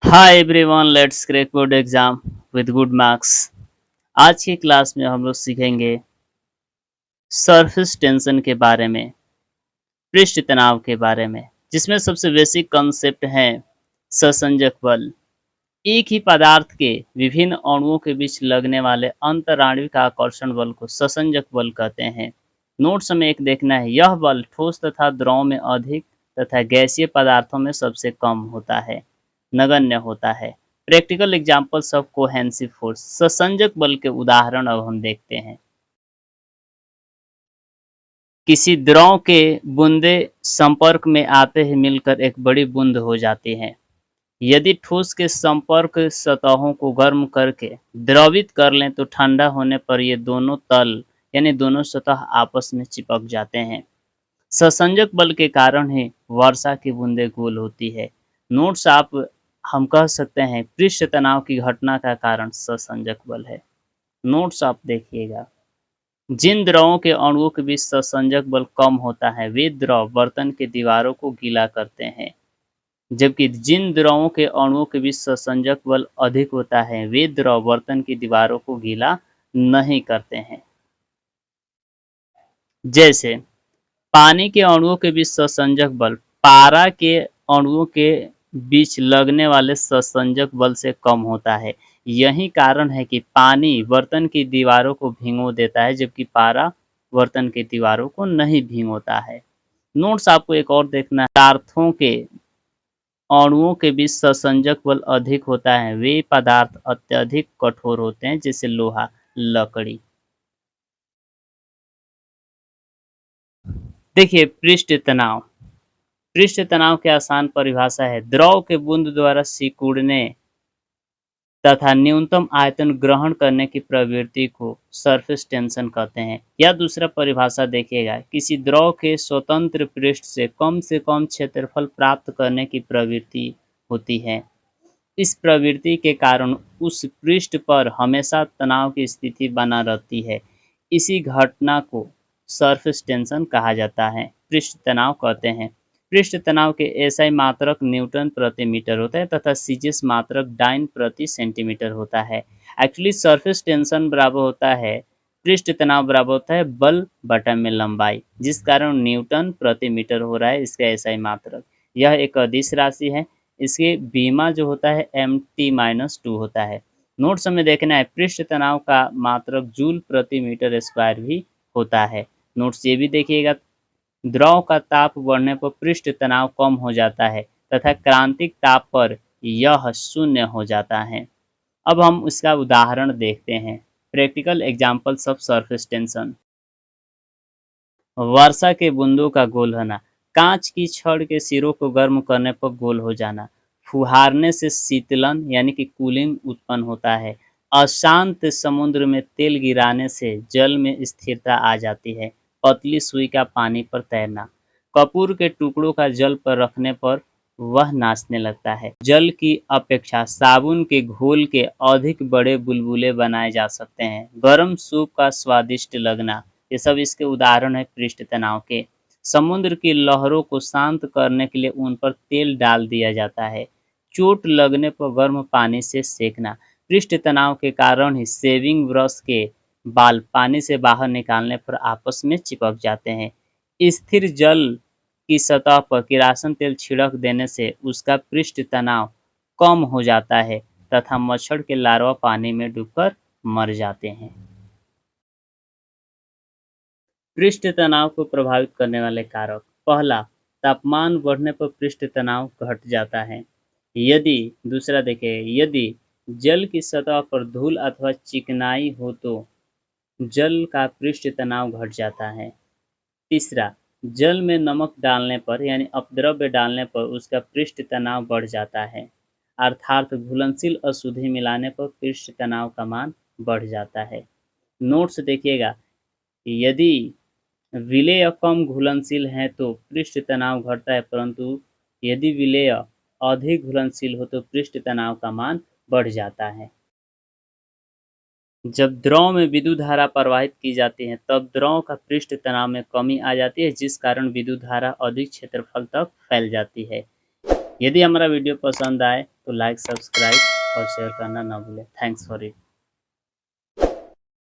Hi everyone, let's crack board exam with good marks. आज की class में हम लोग सीखेंगे सरफेस टेंशन के बारे में, पृष्ठ तनाव के बारे में, जिसमें सबसे बेसिक कॉन्सेप्ट है ससंजक बल। एक ही पदार्थ के विभिन्न अणुओं के बीच लगने वाले अंतराणविक आकर्षण बल को ससंजक बल कहते हैं। नोट्स में एक देखना है, यह बल ठोस तथा द्रव में अधिक तथा गैसीय पदार्थों में सबसे कम होता है, नगण्य होता है। Practical examples of cohesive force. ससंजक बल के उदाहरण अब हम देखते हैं। किसी द्रव के बूंदे संपर्क में आते ही मिलकर एक बड़ी बूंद हो जाती है। यदि ठोस के संपर्क सतहों को गर्म करके द्रवित कर लें तो ठंडा होने पर ये दोनों तल यानी दोनों सतह आपस में चिपक जाते हैं। ससंजक बल के कारण ही वर्षा की बूंदें गोल होती है। नोट्स आप हम कह सकते हैं पृष्ठ तनाव की घटना का कारण ससंजक बल है। नोट्स आप देखिएगा, जिन द्रवों के अणुओं के बीच ससंजक बल कम होता है वे द्रव बर्तन के दीवारों को गीला करते हैं, जबकि जिन द्रवों के अणुओं के बीच ससंजक बल अधिक होता है वे द्रव बर्तन की दीवारों को गीला नहीं करते हैं। जैसे पानी के अणुओं के बीच ससंजक बल पारा के अणुओं के बीच लगने वाले ससंजक बल से कम होता है। यही कारण है कि पानी बर्तन की दीवारों को भिगो देता है, जबकि पारा बर्तन की दीवारों को नहीं भिगोता है। नोट्स आपको एक और देखना है, पदार्थों के अणुओं के बीच ससंजक बल अधिक होता है वे पदार्थ अत्यधिक कठोर होते हैं, जैसे लोहा, लकड़ी। देखिए पृष्ठ तनाव। पृष्ठ तनाव की आसान परिभाषा है, द्रव के बूंद द्वारा सिकुड़ने तथा न्यूनतम आयतन ग्रहण करने की प्रवृत्ति को सरफेस टेंशन कहते हैं। या दूसरा परिभाषा देखिएगा, किसी द्रव के स्वतंत्र पृष्ठ से कम क्षेत्रफल प्राप्त करने की प्रवृत्ति होती है। इस प्रवृत्ति के कारण उस पृष्ठ पर हमेशा तनाव की स्थिति बना रहती है। इसी घटना को सरफेस टेंशन कहा जाता है, पृष्ठ तनाव कहते हैं। पृष्ठ तनाव के एसआई मात्रक न्यूटन प्रति मीटर होता है तथा सीजीएस मात्रक डाइन प्रति सेंटीमीटर होता है। एक्चुअली सरफेस टेंशन बराबर होता है, पृष्ठ तनाव बराबर होता है बल बटा में लंबाई, जिस कारण न्यूटन प्रति मीटर हो रहा है इसका एसआई मात्रक। यह एक अदिश राशि है। इसके बीमा जो होता है mt-2 होता है। नोट्स में देखना है, पृष्ठ तनाव का मात्रक जूल प्रति मीटर स्क्वायर भी होता है। नोट्स ये भी देखिएगा, द्रव का ताप बढ़ने पर पृष्ठ तनाव कम हो जाता है तथा क्रांतिक ताप पर यह शून्य हो जाता है। अब हम इसका उदाहरण देखते हैं, practical examples of surface tension. वर्षा के बूंदों का गोल होना, कांच की छड़ के सिरों को गर्म करने पर गोल हो जाना, फुहारने से शीतलन यानी कि कूलिंग उत्पन्न होता है, अशांत समुद्र में तेल गिराने से जल में स्थिरता आ जाती है, पतली सुई का पानी पर तैरना, कपूर के टुकड़ों का जल पर रखने पर वह नाचने लगता है। जल की अपेक्षा साबुन के घोल के अधिक बड़े बुलबुले बनाए जा सकते हैं। गर्म सूप का स्वादिष्ट लगना, ये सब इसके उदाहरण है पृष्ठ तनाव के। समुद्र की लहरों को शांत करने के लिए उन पर तेल डाल दिया जाता है। चोट लगने पर गर्म पानी से सेकना, पृष्ठ तनाव के कारण ही शेविंग ब्रश के बाल पानी से बाहर निकालने पर आपस में चिपक जाते हैं। स्थिर जल की सतह पर किरासन तेल छिड़क देने से उसका पृष्ठ तनाव कम हो जाता है तथा मच्छर के लार्वा पानी में डूबकर मर जाते हैं। पृष्ठ तनाव को प्रभावित करने वाले कारक। पहला, तापमान बढ़ने पर पृष्ठ तनाव घट जाता है। यदि दूसरा देखिए, यदि जल की सतह पर धूल अथवा चिकनाई हो तो जल का पृष्ठ तनाव घट जाता है। तीसरा, जल में नमक डालने पर यानी अपद्रव्य डालने पर उसका पृष्ठ तनाव बढ़ जाता है, अर्थात घुलनशील अशुद्धि मिलाने पर पृष्ठ तनाव का मान बढ़ जाता है। नोट्स देखिएगा, यदि विलेय कम घुलनशील है तो पृष्ठ तनाव घटता है, परंतु यदि विलेय अधिक घुलनशील हो तो पृष्ठ तनाव का मान बढ़ जाता है। जब द्रव में विद्युत धारा प्रवाहित की जाती है तब द्रव का पृष्ठ तनाव में कमी आ जाती है, जिस कारण विद्युत धारा अधिक क्षेत्रफल तक फैल जाती है। यदि हमारा वीडियो पसंद आए तो लाइक, सब्सक्राइब और शेयर करना ना भूलें। Thanks for it.